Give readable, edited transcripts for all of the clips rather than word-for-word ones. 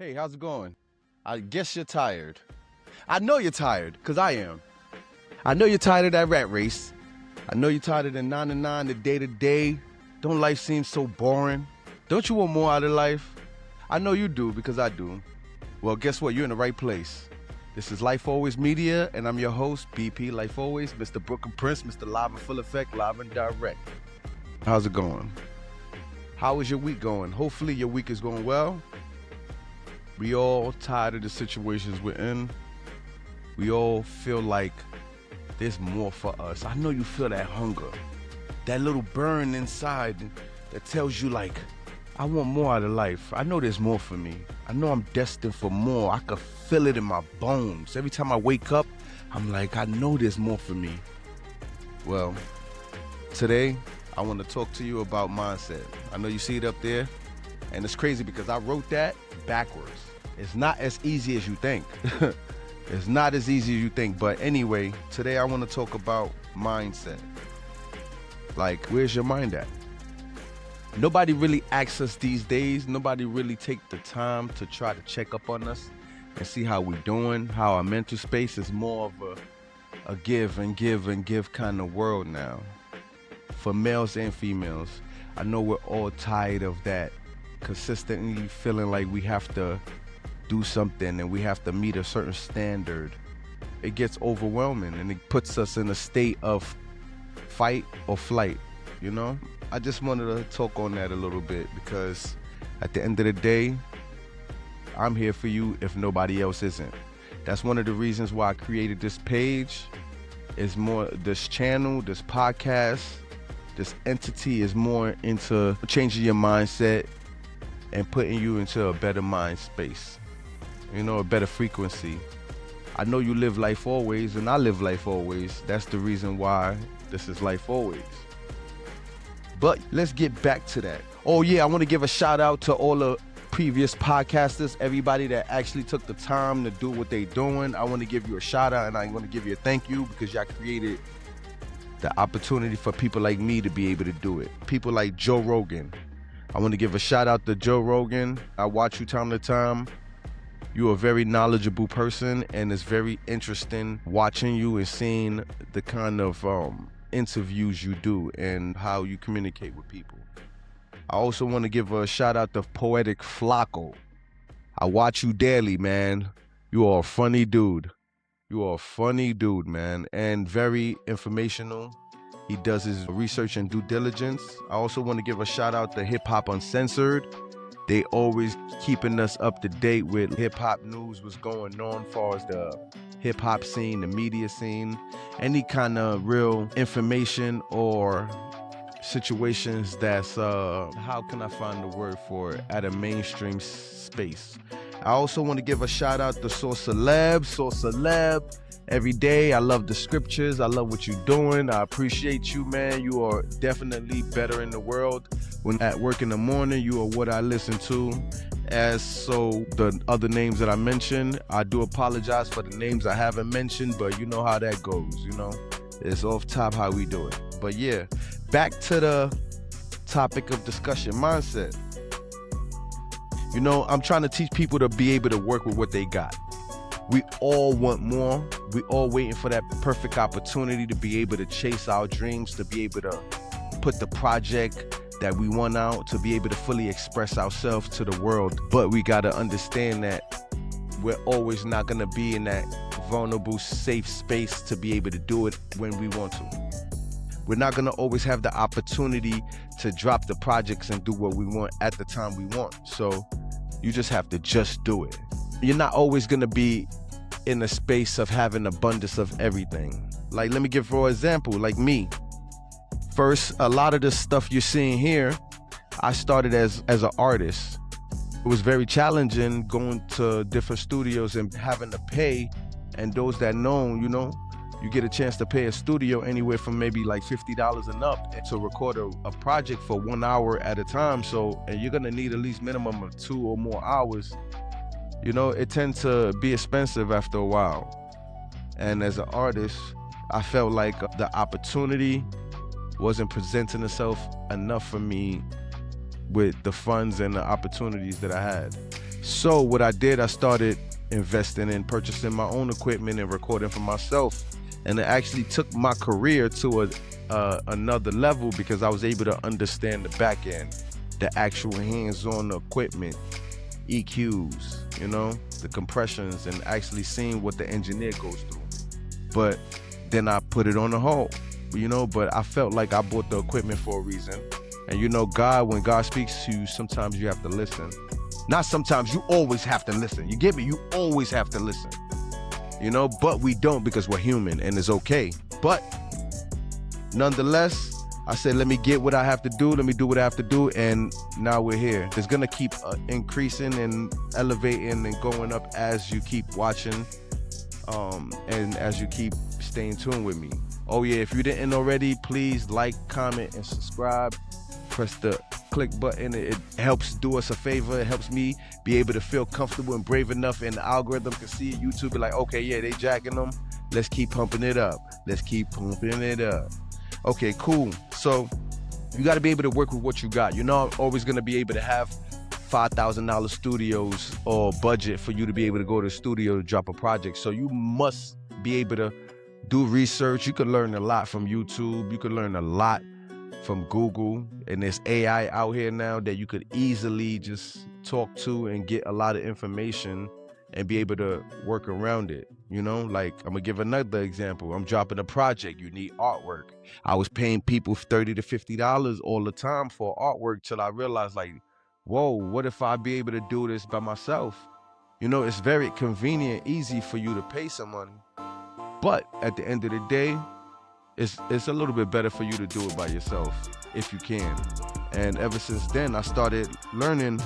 Hey, how's it going? I guess you're tired. I know you're tired, because I am. I know you're tired of that rat race. I know you're tired of the 9 to 9, the day to day. Don't life seem so boring? Don't you want more out of life? I know you do, because I do. Well, guess what? You're in the right place. This is LifeAlwayz Media, and I'm your host, BP LifeAlwayz, Mr. Brooklyn Prince, Mr. Live and Full Effect, Live and Direct. How's it going? How is your week going? Hopefully your week is going well. We all tired of the situations we're in. We all feel like there's more for us. I know you feel that hunger, that little burn inside that tells you like, I want more out of life. I know there's more for me. I know I'm destined for more. I can feel it in my bones. Every time I wake up, I'm like, I know there's more for me. Well, today, I want to talk to you about mindset. I know you see it up there, and it's crazy because I wrote that backwards. It's not as easy as you think. It's not as easy as you think. But anyway, today I want to talk about mindset. Like, where's your mind at? Nobody really asks us these days. Nobody really take the time to try to check up on us and see how we're doing, how our mental space is more of a give and give and give kind of world now. For males and females, I know we're all tired of that, consistently feeling like we have to do something and we have to meet a certain standard. It gets overwhelming and it puts us in a state of fight or flight, you know? I just wanted to talk on that a little bit because at the end of the day, I'm here for you if nobody else isn't. That's one of the reasons why I created this page. Is more this channel, this podcast, this entity is more into changing your mindset and putting you into a better mind space, you know, a better frequency. I know you live life always, and I live life always. That's the reason why this is LifeAlwayz. But let's get back to that. Oh yeah, I want to give a shout out to all the previous podcasters, everybody that actually took the time to do what they're doing. I want to give you a shout out and I want to give you a thank you because y'all created the opportunity for people like me to be able to do it. People like Joe Rogan. I want to give a shout out to Joe Rogan. I watch you time to time. You're a very knowledgeable person and it's very interesting watching you and seeing the kind of interviews you do and how you communicate with people. I also want to give a shout out to Poetic Flacco. I watch you daily, man. You are a funny dude. You are a funny dude, man, and very informational. He does his research and due diligence. I also want to give a shout out to Hip Hop Uncensored. They always keeping us up to date with hip hop news, what's going on as far as the hip hop scene, the media scene, any kind of real information or situations that's, how can I find the word for it, at a mainstream space. I also want to give a shout out to Source Celeb. Every day, I love the scriptures. I love what you're doing. I appreciate you, man. You are definitely better in the world. When at work in the morning, you are what I listen to. As so the other names that I mentioned, I do apologize for the names I haven't mentioned, but you know how that goes, you know? It's off top how we do it. But yeah, back to the topic of discussion, mindset. You know, I'm trying to teach people to be able to work with what they got. We all want more. We all waiting for that perfect opportunity to be able to chase our dreams, to be able to put the project that we want out, to be able to fully express ourselves to the world. But we got to understand that we're always not going to be in that vulnerable, safe space to be able to do it when we want to. We're not going to always have the opportunity to drop the projects and do what we want at the time we want. So you just have to just do it. You're not always going to be in a space of having abundance of everything. Like, let me give for example, like me. First, a lot of the stuff you're seeing here, I started as an artist. It was very challenging going to different studios and having to pay. And those that know, you know, you get a chance to pay a studio anywhere from maybe like $50 and up to record a project for 1 hour at a time. So, and you're gonna need at least minimum of 2 or more hours. You know, it tends to be expensive after a while. And as an artist, I felt like the opportunity wasn't presenting itself enough for me with the funds and the opportunities that I had. So what I did, I started investing in purchasing my own equipment and recording for myself. And it actually took my career to another level because I was able to understand the back end, the actual hands-on equipment, EQs, you know, the compressions, and actually seeing what the engineer goes through. But then I put it on the hold, you know, but I felt like I bought the equipment for a reason. And you know, when God speaks to you, sometimes you have to listen. Not sometimes, you always have to listen. You get me? You always have to listen. You know, but we don't because we're human and it's okay. But nonetheless, I said, let me get what I have to do. Let me do what I have to do. And now we're here. It's going to keep increasing and elevating and going up as you keep watching and as you keep staying tuned with me. Oh yeah, if you didn't already, please like, comment, and subscribe. Press the click button. It helps do us a favor. It helps me be able to feel comfortable and brave enough, and the algorithm can see it. YouTube be like, okay, yeah, they jacking them. Let's keep pumping it up. Let's keep pumping it up. Okay, cool. So you got to be able to work with what you got. You're not always going to be able to have $5,000 studios or budget for you to be able to go to the studio to drop a project. So you must be able to do research. You could learn a lot from YouTube. You could learn a lot from Google, and there's AI out here now that you could easily just talk to and get a lot of information and be able to work around it. You know, like I'm gonna give another example. I'm dropping a project. You need artwork. I was paying people $30 to $50 all the time for artwork till I realized, like, whoa, what if I be able to do this by myself? You know, it's very convenient, easy for you to pay someone, but at the end of the day, it's a little bit better for you to do it by yourself if you can. And ever since then, I started learning.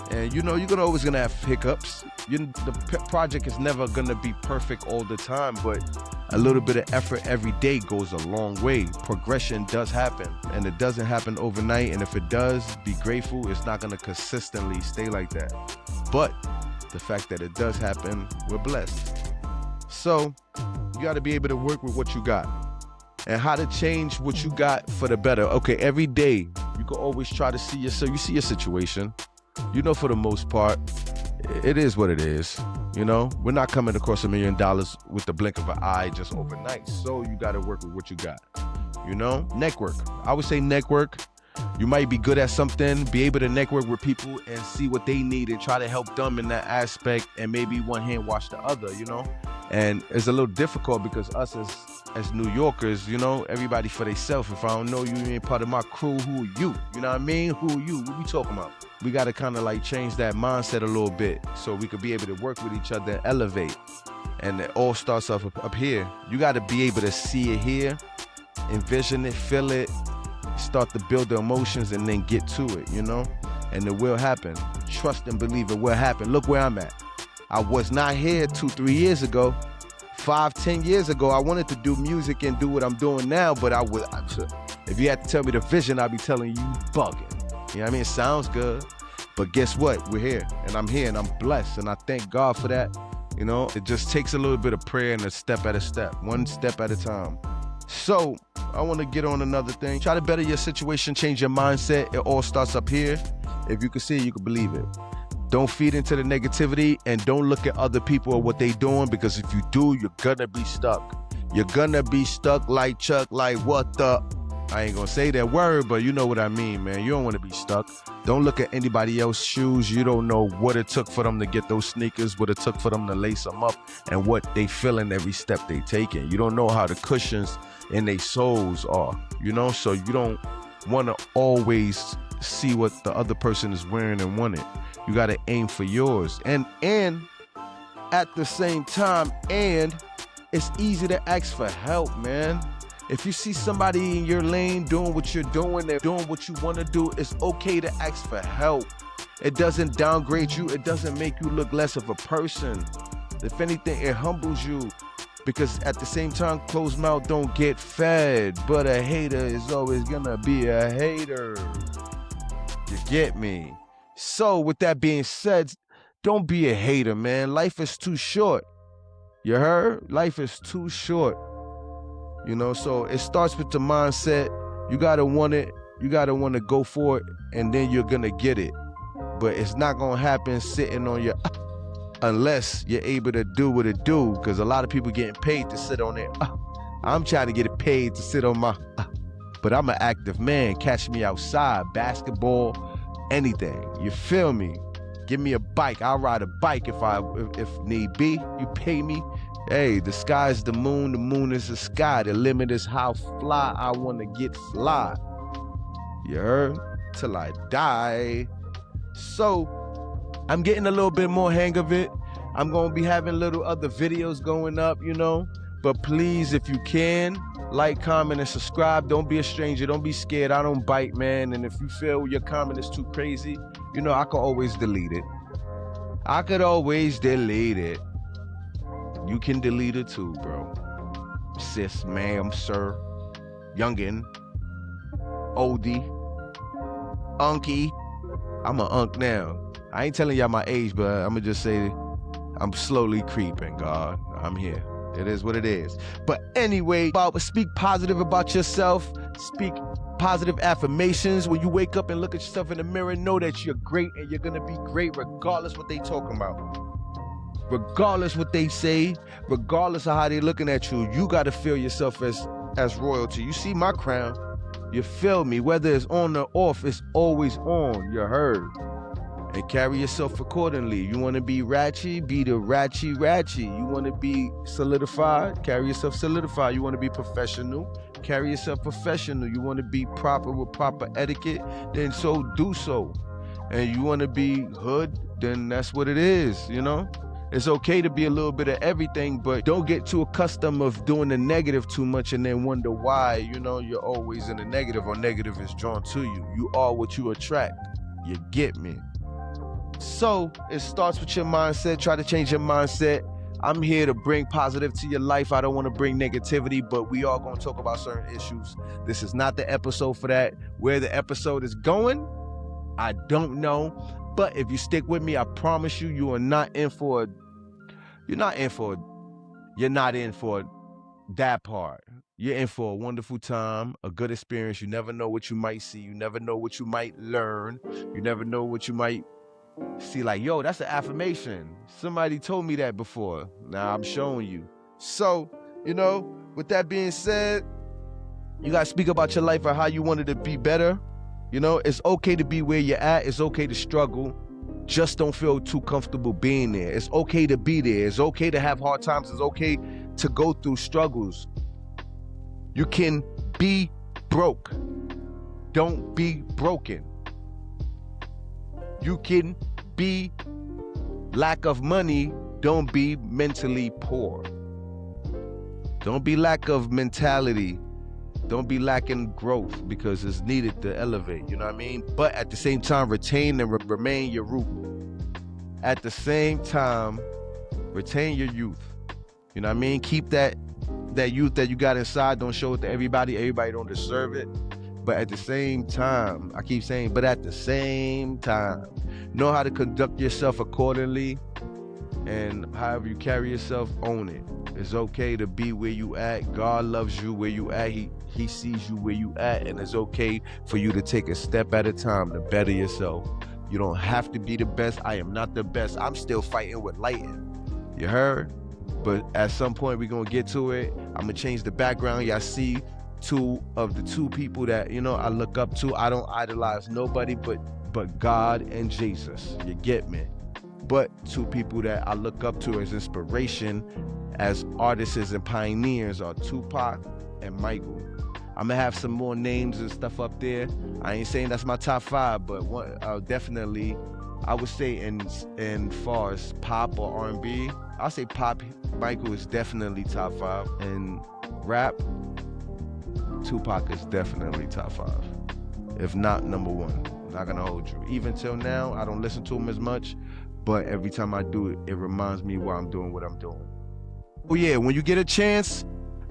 And you know, you're always gonna have hiccups. The project is never gonna be perfect all the time, but a little bit of effort every day goes a long way. Progression does happen, and it doesn't happen overnight. And if it does, be grateful. It's not gonna consistently stay like that. But the fact that it does happen, we're blessed. So you gotta be able to work with what you got. And how to change what you got for the better. Okay, every day, you can always try to see yourself. You see your situation. You know, for the most part, it is what it is. You know, we're not coming across $1 million with the blink of an eye just overnight. So you got to work with what you got. You know, network. I would say network. You might be good at something, be able to network with people and see what they need and try to help them in that aspect, and maybe one hand wash the other, you know? And it's a little difficult because us as New Yorkers, you know, everybody for themselves. If I don't know you, you ain't part of my crew, who are you? You know what I mean? Who are you? What we talking about? We got to kind of like change that mindset a little bit so we could be able to work with each other and elevate. And it all starts up here. You got to be able to see it here, envision it, feel it, start to build the emotions, and then get to it, you know? And it will happen. Trust and believe it will happen. Look where I'm at. I was not here 2-3 years ago. 5-10 years ago, I wanted to do music and do what I'm doing now, but if you had to tell me the vision, I'd be telling you bugging. You know what I mean? It sounds good, but guess what? We're here, and I'm here, and I'm blessed, and I thank God for that. You know, it just takes a little bit of prayer and a step at a step, one step at a time. So I want to get on another thing. Try to better your situation, change your mindset. It all starts up here. If you can see it, you can believe it. Don't feed into the negativity, and don't look at other people or what they doing, because if you do, you're gonna be stuck. You're gonna be stuck like Chuck, like what the? I ain't gonna say that word, but you know what I mean, man. You don't want to be stuck. Don't look at anybody else's shoes. You don't know what it took for them to get those sneakers, what it took for them to lace them up, and what they feeling every step they taking. You don't know how the cushions in their soles are, you know? So you don't want to always see what the other person is wearing and want it. You got to aim for yours. And at the same time, and it's easy to ask for help, man. If you see somebody in your lane doing what you're doing, they're doing what you want to do, it's okay to ask for help. It doesn't downgrade you. It doesn't make you look less of a person. If anything, it humbles you. Because at the same time, closed mouth don't get fed. But a hater is always gonna be a hater. You get me? So with that being said, don't be a hater, man. Life is too short. You heard? Life is too short. You know, so it starts with the mindset. You gotta want it. You gotta want to go for it, and then you're gonna get it. but it's not gonna happen sitting on your unless you're able to do what it do, because a lot of people getting paid to sit on it. I'm trying to get it paid to sit on my but I'm an active man. Catch me outside, basketball, anything. You feel me? Give me a bike. I'll ride a bike if need be. You pay me. Hey, the sky's the moon is the sky. The limit is how fly I want to get fly. You heard? Till I die. So, I'm getting a little bit more hang of it. I'm going to be having little other videos going up, you know. But please, if you can, like, comment, and subscribe. Don't be a stranger. Don't be scared. I don't bite, man. And if you feel your comment is too crazy, you know, I can always delete it. I could always delete it. You can delete it too, bro. Sis, ma'am, sir, youngin', oldie, unky. I'm an unk now. I ain't telling y'all my age, but I'm gonna just say I'm slowly creeping, God. I'm here. It is what it is. But anyway, speak positive about yourself. Speak positive affirmations. When you wake up and look at yourself in the mirror, know that you're great and you're gonna be great regardless what they talking about. Regardless what they say, regardless of how they looking at you, you gotta feel yourself as royalty. You see my crown, you feel me? Whether it's on or off, it's always on. You heard? And carry yourself accordingly. You want to be ratchet, be the ratchet. You want to be solidified, carry yourself solidified. You want to be professional, carry yourself professional. You want to be proper with proper etiquette, then so do so. And you want to be hood, then that's what it is, you know? It's okay to be a little bit of everything, but don't get too accustomed of doing the negative too much and then wonder why, you know, you're always in the negative or negative is drawn to you. You are what you attract. You get me? So it starts with your mindset. Try to change your mindset. I'm here to bring positive to your life. I don't want to bring negativity, but we are going to talk about certain issues. This is not the episode for that. Where the episode is going, I don't know. But if you stick with me, I promise you, you're not in for that part. You're in for a wonderful time, a good experience. You never know what you might see. You never know what you might learn. You never know what you might see, like, yo, that's an affirmation. Somebody told me that before. Now I'm showing you. So, you know, with that being said, you got to speak about your life or how you wanted to be better. You know, it's okay to be where you're at. It's okay to struggle. Just don't feel too comfortable being there. It's okay to be there. It's okay to have hard times. It's okay to go through struggles. You can be broke. Don't be broken. You can be lack of money. Don't be mentally poor. Don't be lack of mentality. Don't be lacking growth, because it's needed to elevate, you know what I mean? But at the same time, retain and remain your root. At the same time, retain your youth. You know what I mean? Keep that youth that you got inside. Don't show it to everybody. Everybody don't deserve it. But at the same time, I keep saying, but at the same time, know how to conduct yourself accordingly, and however you carry yourself, own it. It's okay to be where you at. God loves you where you at. He sees you where you at, and it's okay for you to take a step at a time to better yourself. You don't have to be the best. I am not the best. I'm still fighting with lighting. You heard? But at some point, we're going to get to it. I'm going to change the background. Y'all see two of the two people that, you know, I look up to. I don't idolize nobody but God and Jesus. You get me? But two people that I look up to as inspiration, as artists and pioneers, are Tupac and Michael. I'm gonna have some more names and stuff up there. I ain't saying that's my top 5, but definitely, I would say in far as pop or R&B, I'll say pop. Michael is definitely top 5, and rap, Tupac is definitely top 5, if not number 1. I'm not gonna hold you. Even till now, I don't listen to him as much, but every time I do it, it reminds me why I'm doing what I'm doing. Oh yeah, when you get a chance,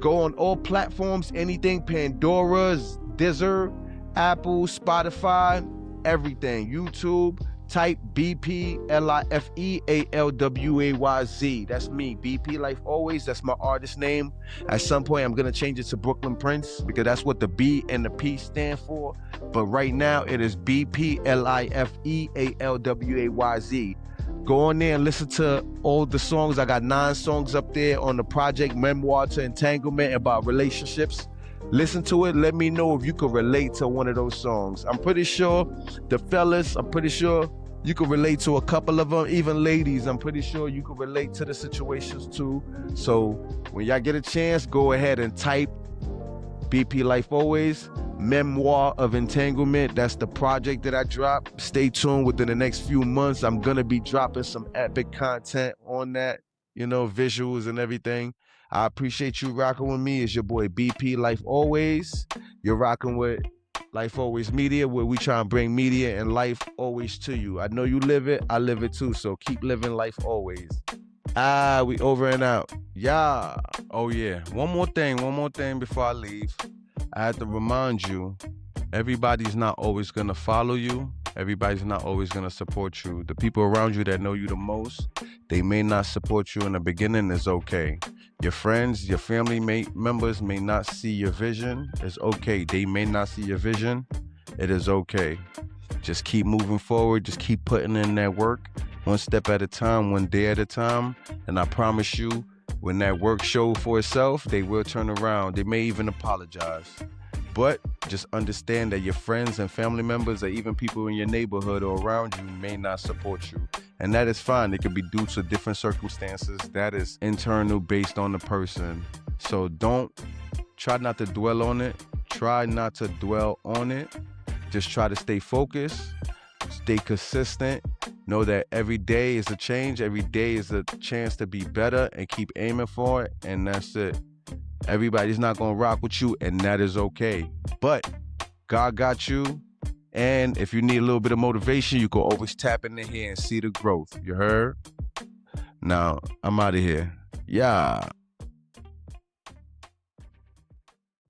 go on all platforms, anything, Pandora, Deezer, Apple, Spotify, everything, YouTube. type BPLifeAlwayz. That's me, BP Life Always. That's my artist name. At some point, I'm gonna change it to Brooklyn Prince because that's what the B and the P stand for. But right now, it is BPLifeAlwayz. Go on there and listen to all the songs. I got 9 songs up there on the project Memoir to Entanglement about relationships. Listen to it. Let me know if you could relate to one of those songs. I'm pretty sure the fellas, you can relate to a couple of them. Even ladies, I'm pretty sure you can relate to the situations too. So when y'all get a chance, go ahead and type BP Life Always, Memoir of Entanglement. That's the project that I dropped. Stay tuned. Within the next few months, I'm gonna be dropping some epic content on that, visuals and everything. I appreciate you rocking with me. It's your boy BP Life Always. You're rocking with LifeAlwayz Media, where we try and bring media and life always to you. I know you live it, I live it too, so keep living life always. We over and out. Yeah. Oh yeah. One more thing before I leave. I had to remind you, everybody's not always gonna follow you. Everybody's not always gonna support you. The people around you that know you the most, they may not support you in the beginning. It's okay. Your friends, your family members may not see your vision. It's okay. They may not see your vision. It is okay. Just keep moving forward. Just keep putting in that work, one step at a time, one day at a time. And I promise you, when that work shows for itself, they will turn around. They may even apologize. But just understand that your friends and family members or even people in your neighborhood or around you may not support you. And that is fine. It could be due to different circumstances. That is internal based on the person. So try not to dwell on it. Try not to dwell on it. Just try to stay focused, stay consistent. Know that every day is a change. Every day is a chance to be better and keep aiming for it. And that's it. Everybody's not going to rock with you, and that is okay. But God got you. And if you need a little bit of motivation, you can always tap in here and see the growth. You heard? Now, I'm out of here. Yeah.